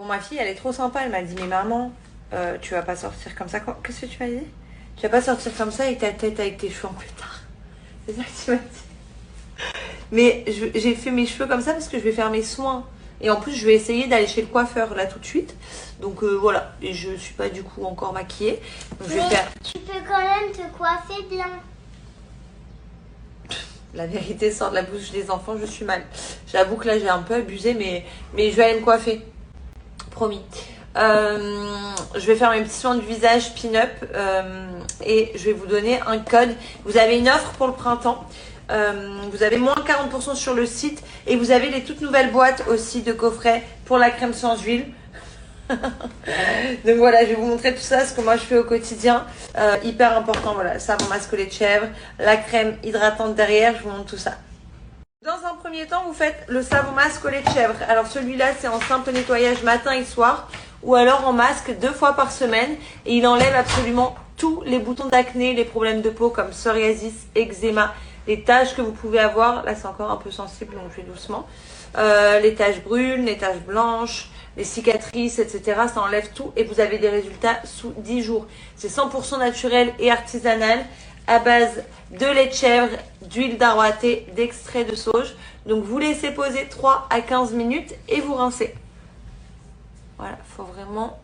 Bon, ma fille, elle est trop sympa. Elle m'a dit, mais maman, tu vas pas sortir comme ça. Qu'est-ce que tu m'as dit? Tu vas pas sortir comme ça avec ta tête, avec tes cheveux en pétard. C'est ça que tu m'as dit. Mais j'ai fait mes cheveux comme ça parce que je vais faire mes soins. Et en plus, je vais essayer d'aller chez le coiffeur là tout de suite. Donc voilà. Et je suis pas du coup encore maquillée. Donc, je vais faire... Tu peux quand même te coiffer bien. La vérité sort de la bouche des enfants, je suis mal. J'avoue que là, j'ai un peu abusé, mais je vais aller me coiffer. Promis. Je vais faire mes petits soins du visage pin-up et je vais vous donner un code. Vous avez une offre pour le printemps. Vous avez moins 40% sur le site et vous avez les toutes nouvelles boîtes aussi de coffrets pour la crème sans huile. Donc voilà, je vais vous montrer tout ça, ce que moi je fais au quotidien. Hyper important, voilà, savon masque au lait de chèvre, la crème hydratante derrière, je vous montre tout ça. Dans un premier temps, vous faites le savon masque au lait de chèvre. Alors celui-là, c'est en simple nettoyage matin et soir ou alors en masque 2 fois par semaine et il enlève absolument tous les boutons d'acné, les problèmes de peau comme psoriasis, eczéma, les taches que vous pouvez avoir. Là, c'est encore un peu sensible, donc je vais doucement. Les taches brunes, les taches blanches, les cicatrices, etc. Ça enlève tout et vous avez des résultats sous 10 jours. C'est 100% naturel et artisanal à base de lait de chèvre, d'huile d'aromaté, d'extrait de sauge. Donc vous laissez poser 3 à 15 minutes et vous rincez. Voilà, il faut vraiment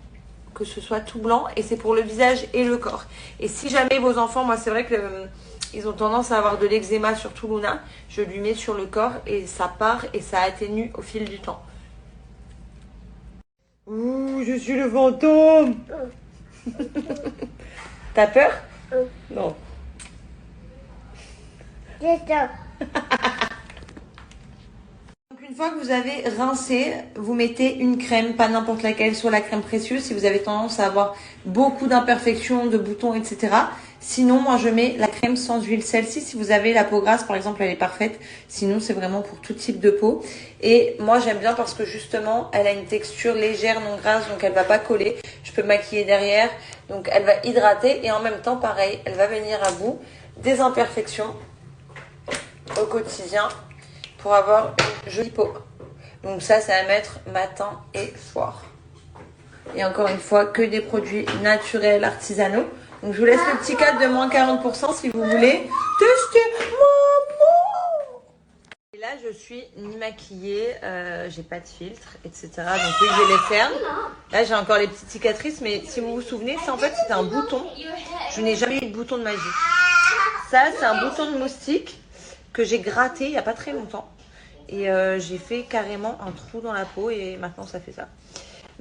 que ce soit tout blanc et c'est pour le visage et le corps. Et si jamais vos enfants, moi c'est vrai que ils ont tendance à avoir de l'eczéma, surtout Luna, je lui mets sur le corps et ça part et ça atténue au fil du temps. Ouh, je suis le fantôme. T'as peur? Non. Donc une fois que vous avez rincé, vous mettez une crème, pas n'importe laquelle, soit la crème précieuse si vous avez tendance à avoir beaucoup d'imperfections, de boutons, etc. Sinon, moi je mets la crème sans huile. Celle-ci, si vous avez la peau grasse, par exemple, elle est parfaite. Sinon, c'est vraiment pour tout type de peau. Et moi j'aime bien parce que justement, elle a une texture légère, non grasse, donc elle va pas coller. Je peux maquiller derrière, donc elle va hydrater et en même temps, pareil, elle va venir à bout des imperfections au quotidien pour avoir une jolie peau. Donc ça, c'est à mettre matin et soir. Et encore une fois, que des produits naturels, artisanaux. Donc je vous laisse le petit code de moins 40% si vous voulez tester. Maman! Et là, je suis mi-maquillée, j'ai pas de filtre, etc. Donc oui, j'ai les cernes. Là, j'ai encore les petites cicatrices, mais si vous vous souvenez, ça en fait, c'était un bouton. Je n'ai jamais eu de bouton de ma vie. Ça, c'est un bouton de moustique que j'ai gratté il n'y a pas très longtemps. Et j'ai fait carrément un trou dans la peau et maintenant ça fait ça.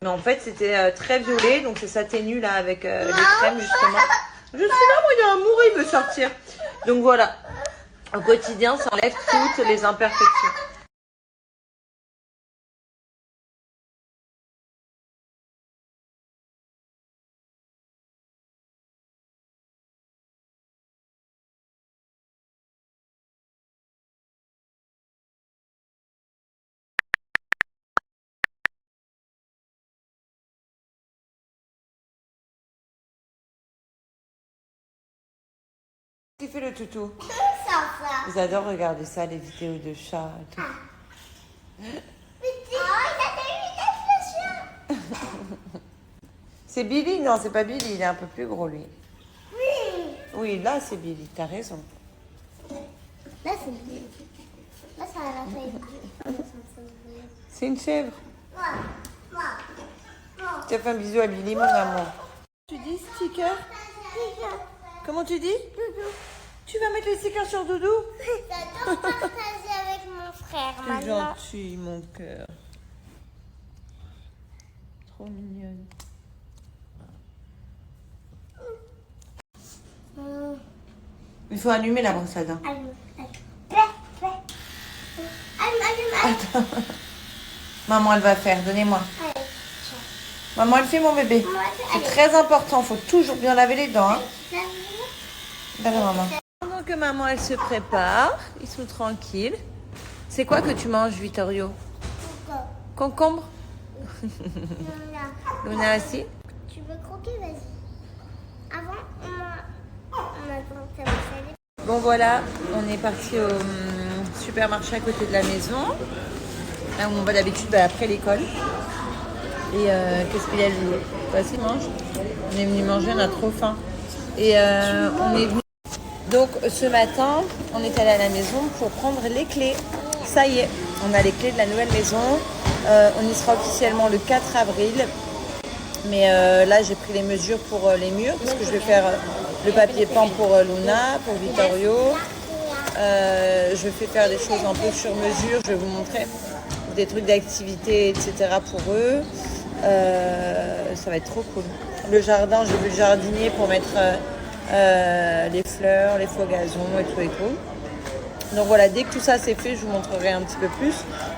Mais en fait c'était très violet, donc ça s'atténue là avec les crèmes justement. Je suis là, moi il y a un mourou, il veut sortir. Donc voilà, au quotidien ça enlève toutes les imperfections. Qui fait le toutou? Ils adorent regarder ça, les vidéos de chats et tout. C'est Billy? Non, c'est pas Billy, il est un peu plus gros lui. Oui, là c'est Billy, t'as raison. Là, c'est bien. Là, ça a la feuille. C'est une chèvre. Je te fais un bisou à Billy, mon amour. Tu dis sticker? Comment tu dis? Doudou. Tu vas mettre les stickers sur Doudou? J'adore partager avec mon frère. C'est Maintenant. gentil, mon cœur. Trop mignonne. Il faut allumer la brossade. Hein. Attends. Maman, elle va faire. Donnez-moi. Maman, elle fait, mon bébé. C'est très important. Il faut toujours bien laver les dents. Hein. Allez, maman. Pendant que maman, elle se prépare, ils sont tranquilles. C'est quoi que tu manges, Vittorio? Concombre. Luna aussi. Tu veux croquer? Vas-y. Avant, on a commencé à saler. Bon voilà, on est parti au supermarché à côté de la maison. Là où on va d'habitude après l'école. Et qu'est-ce qu'il y a lui? Vas-y, mange. On est venu manger, on a trop faim. Et on est venu. Donc ce matin, on est allé à la maison pour prendre les clés. Ça y est, on a les clés de la nouvelle maison. On y sera officiellement le 4 avril. Mais là, j'ai pris les mesures pour les murs parce que je vais faire le papier peint pour Luna, pour Vittorio. Je vais faire des choses un peu sur mesure. Je vais vous montrer des trucs d'activité, etc. pour eux. Ça va être trop cool. Le jardin, j'ai vu le jardinier pour mettre les fleurs, les faux gazons et tout et tout. Donc voilà, dès que tout ça c'est fait, je vous montrerai un petit peu plus.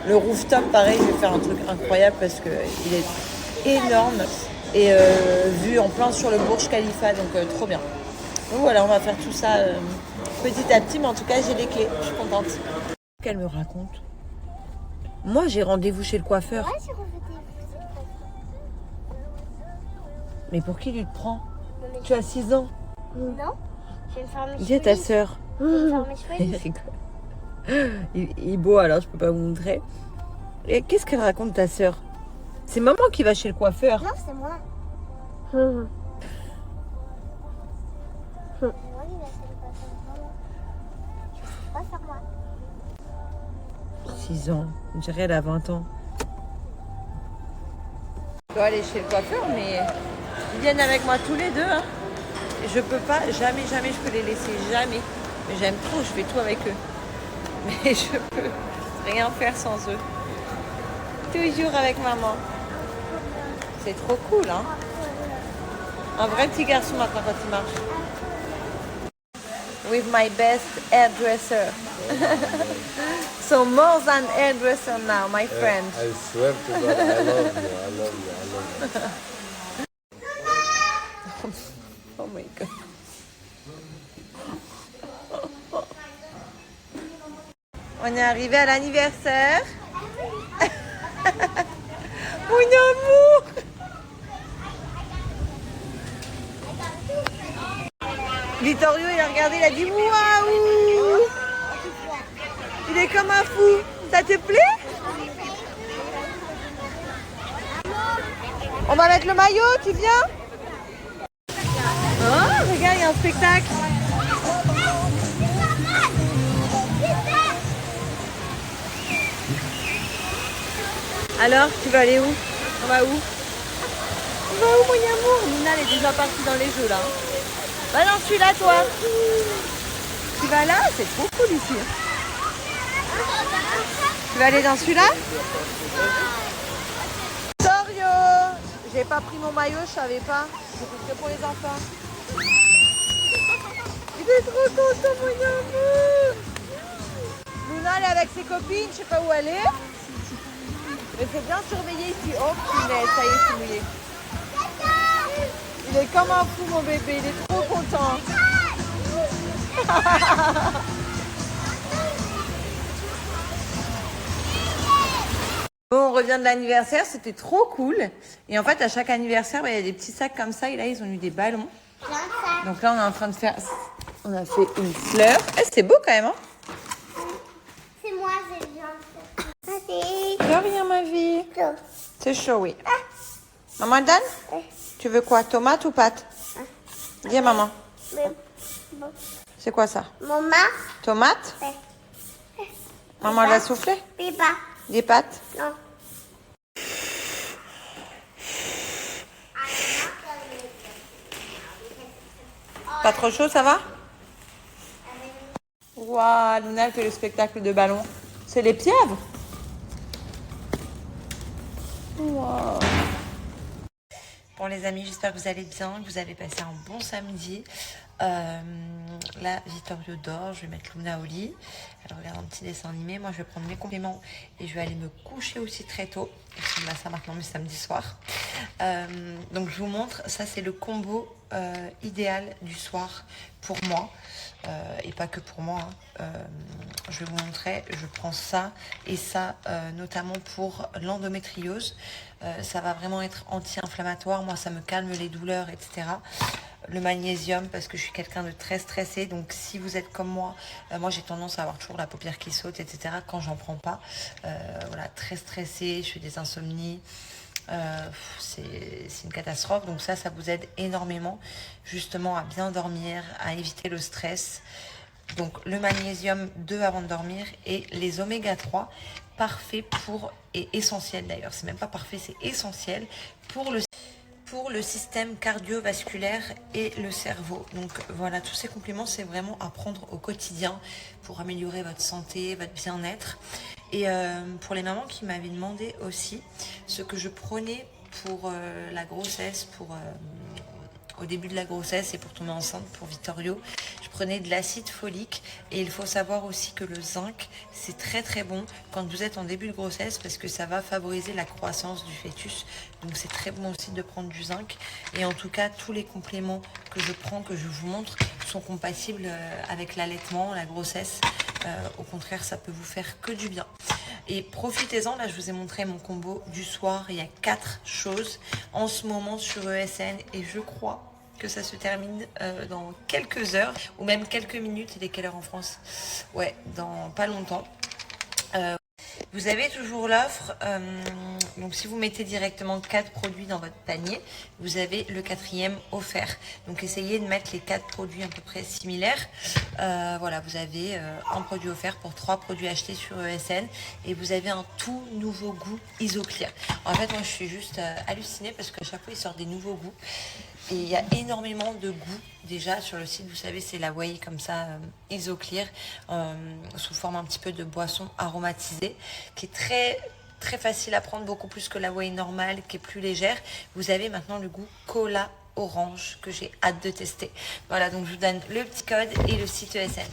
Le rooftop, pareil, je vais faire un truc incroyable parce qu'il est énorme et vu en plein sur le Burj Khalifa, donc trop bien. Donc voilà, on va faire tout ça petit à petit, mais en tout cas j'ai les clés, je suis contente. Qu'elle me raconte. Moi j'ai rendez-vous chez le coiffeur. Ouais, j'ai refait des... Mais pour qui tu te prends? Tu as 6 ans. Non, je vais me faire mes cheveux. Dis à ta sœur. Je vais me faire mes cheveux. Il rigole. Il est beau alors, je peux pas vous montrer. Et qu'est-ce qu'elle raconte ta sœur? C'est maman qui va chez le coiffeur. Non, c'est moi. C'est moi qui vais chez le coiffeur. Pas sur moi. 6 ans. On dirait elle a 20 ans. Je dois aller chez le coiffeur, mais ils viennent avec moi tous les deux. Hein. Et je peux pas, jamais je peux les laisser, jamais. Mais j'aime trop, je fais tout avec eux. Mais je peux rien faire sans eux. Toujours avec maman. C'est trop cool, hein. Un vrai petit garçon maintenant quand il marche. With my best hairdresser. So more than hairdresser now, my friend. I swear to God, I love you, I love you, I love you. Oh my god. On est arrivé à l'anniversaire. Mon amour. Vittorio, il a regardé, il a dit waouh. Il est comme un fou. Ça te plaît? On va mettre le maillot, tu viens? Oh, regarde, il y a un spectacle. Alors, tu vas aller où? On va où? On va où, mon amour? Nina, elle est déjà partie dans les jeux, là. Va dans celui-là, toi. Tu vas là? C'est trop cool ici. Tu vas aller dans celui-là? Torio! J'ai pas pris mon maillot, je savais pas. C'est que pour les enfants. Il est trop content, mon amour. Luna, elle est avec ses copines, je sais pas où elle est. Mais c'est bien surveillé ici. Oh punaise, ça y est, c'est mouillé. Il est comme un fou, mon bébé, il est trop content. Bon, on revient de l'anniversaire, c'était trop cool. Et en fait, à chaque anniversaire, il y a des petits sacs comme ça. Et là, ils ont eu des ballons. Donc là, on est en train de faire... On a fait une fleur. Eh, c'est beau quand même, hein? C'est moi, j'ai bien fait. De rien, ma vie. C'est chaud, oui. Maman donne? Tu veux quoi? Tomate ou pâte? Dis à maman. C'est quoi ça? Maman. Tomate? Maman l'a soufflé? Pipa. Des pâtes? Non. Pas trop chaud, ça va? Waouh, Luna elle fait le spectacle de ballon. C'est les pieuvres? Wow. Bon les amis, j'espère que vous allez bien, que vous avez passé un bon samedi. Là, Vittorio dort, je vais mettre Luna au lit. Elle regarde un petit dessin animé. Moi, je vais prendre mes compléments et je vais aller me coucher aussi très tôt. Je ressemble à ça maintenant, mais samedi soir. Donc, je vous montre. Ça, c'est le combo idéal du soir pour moi. Et pas que pour moi. Je vais vous montrer. Je prends ça et ça, notamment pour l'endométriose. Ça va vraiment être anti-inflammatoire. Moi, ça me calme les douleurs, etc. Le magnésium parce que je suis quelqu'un de très stressé, donc si vous êtes comme moi, moi j'ai tendance à avoir toujours la paupière qui saute, etc. quand j'en prends pas. Voilà, très stressée, je fais des insomnies, C'est une catastrophe. Donc ça vous aide énormément justement à bien dormir, à éviter le stress. Donc le magnésium 2 avant de dormir et les oméga 3, parfait pour, et essentiel d'ailleurs, c'est même pas parfait, c'est essentiel pour le système cardiovasculaire et le cerveau. Donc voilà, tous ces compléments, c'est vraiment à prendre au quotidien pour améliorer votre santé, votre bien-être. Et pour les mamans qui m'avaient demandé aussi ce que je prenais pour la grossesse, au début de la grossesse et pour tomber enceinte pour Vittorio, je prenais de l'acide folique. Et il faut savoir aussi que le zinc, c'est très très bon quand vous êtes en début de grossesse parce que ça va favoriser la croissance du fœtus. Donc c'est très bon aussi de prendre du zinc. Et en tout cas, tous les compléments que je prends, que je vous montre, sont compatibles avec l'allaitement, la grossesse. Au contraire, ça peut vous faire que du bien. Et profitez-en, là je vous ai montré mon combo du soir, il y a 4 choses en ce moment sur ESN et je crois que ça se termine dans quelques heures ou même quelques minutes. Il est quelle heure en France? Ouais, dans pas longtemps. Vous avez toujours l'offre, donc si vous mettez directement 4 produits dans votre panier, vous avez le 4e offert. Donc essayez de mettre les 4 produits à peu près similaires. Voilà, vous avez un produit offert pour 3 produits achetés sur ESN et vous avez un tout nouveau goût Isoclear. En fait, moi je suis juste hallucinée parce qu'à chaque fois ils sortent des nouveaux goûts. Et il y a énormément de goûts déjà sur le site, vous savez, c'est la whey comme ça, Isoclear, sous forme un petit peu de boisson aromatisée, qui est très très facile à prendre, beaucoup plus que la whey normale, qui est plus légère. Vous avez maintenant le goût cola orange que j'ai hâte de tester. Voilà, donc je vous donne le petit code et le site ESN.